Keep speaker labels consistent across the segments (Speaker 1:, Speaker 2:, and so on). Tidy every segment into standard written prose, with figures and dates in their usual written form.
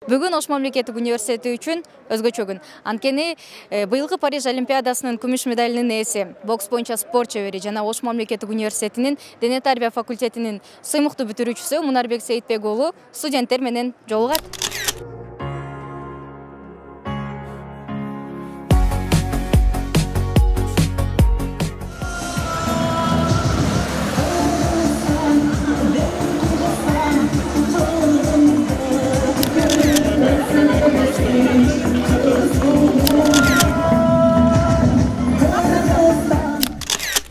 Speaker 1: Бүгүн Ош мамлекеттик университети үчүн өзгөчө күн. Анткени быйылкы Париж олимпиадасынын күмүш медалынын ээси, бокс боюнча спорт чебери жана Ош мамлекеттик университетинин дене тарбия факультетинин сыймыктуу бүтүрүүчүсү Мунарбек Сейитбек уулу студенттер менен жолугат.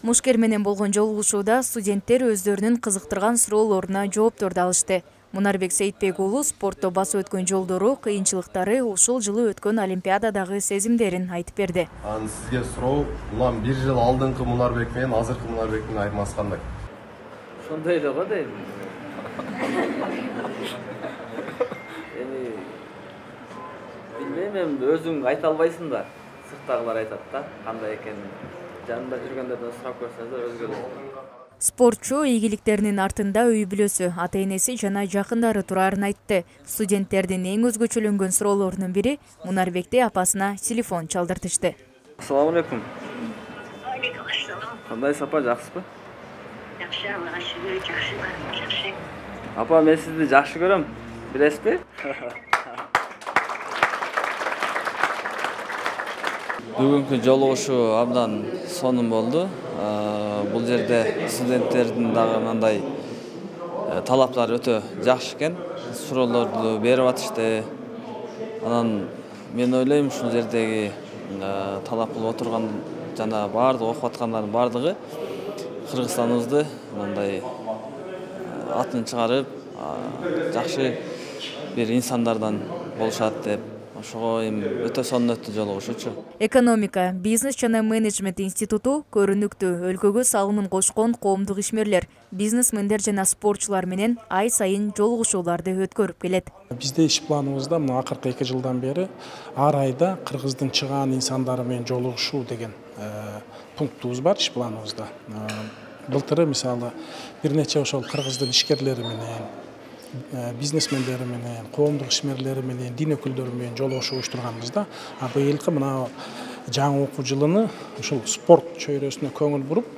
Speaker 1: Мушкер менен болгон жолугушууда студенттер өздөрүнүн кызыктырган суроолоруна жоопторду алышты. Мунарбек Сейитбек уулу спортто басып өткөн жолдору, кыйынчылыктары, ушул жылы өткөн олимпиададагы сезимдерин айтып берди.
Speaker 2: Сизге суроо, улам 1 жыл алдыңкы Мунарбек менен азыркы Мунарбектин айырмасы кандай?
Speaker 3: Ошондой эле го дейм. Билбейм, эми өзүң айта албайсың да. Сырттагылар айтат да, кандай экенин. Жанында жүргөндөрдөн сурап көрсөңүздөр өзгөрөт.
Speaker 1: Спортчу ийгиликтеринин артында үй бүлөсү, ата-энеси жана жакындары турарын айтты. Студенттердин эң өзгөчөлөнгөн суроолорунун бири Мунарбекти апасына телефон чалдыртышты.
Speaker 3: Ассаламу алейкум.
Speaker 4: Алейкум ассалам.
Speaker 3: Кандай апа, жакшысызбы?
Speaker 4: Жакшы, Аллага шүгүр, жакшы.
Speaker 3: Апа, мен сизди жакшы көрөм. Билесизби? Бүгүнкү жолугушуу абдан сонун болду. Бул жерде студенттердин дагы мындай талаптары өтө жакшы экен. Суроолорду берип атышты. Анан мен ойлойм, ушул жердеги талап кылып отурган жана баардык окуп аткандардын баардыгы Кыргызстаныбызды мындай атын чыгарып, жакшы бир инсандардан болушат деп. Ошого эми өтө сонун өттү жолугушуучу.
Speaker 1: Экономика, бизнес жана менеджмент институту көрүнүктүү өлкөгө салымын кошкон коомдук ишмерлер, бизнесмендер жана спортчулар менен ай сайын жолугушууларды өткөрүп келет.
Speaker 5: Бизде иш планыбызда мына акыркы 2 жылдан бери ар айда кыргыздын чыгаан инсандары менен жолугушуу деген пунктубуз бар иш планыбызда. Былтыры мисалы бир нече ошол кыргыздын ишкерлери менен, бизнесмендери менен, коомдук ишмерлери менен, дин өкүлдөрү менен жолугушуу уюштурганбызда, быйылкы мына жаңы окуу жылыны ушул спорт чөйрөсүнө көңүл буруп,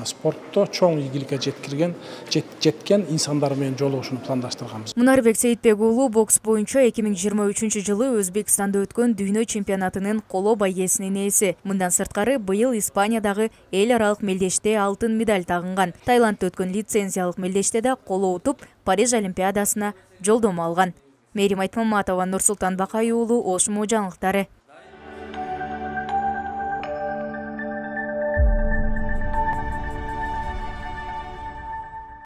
Speaker 5: спортто чоң ийгиликке жеткен инсандар менен жолугушууну пландаштырганбыз.
Speaker 1: Мунарбек Сейитбек уулу бокс боюнча 2023 жылы Өзбекстанда өткөн дүйнө чемпионатынын коло байгесинин ээси. Мындан сырткары быйыл Испаниядагы эл аралык мелдеште алтын медаль тагынган. Таиландда өткөн лицензиялык мелдеште да коло утуп, Париж олимпиадасына жолдомо алган. Мерим Айтмаматова, Нурсултан Бакай уулу, Ош жаңылыктары.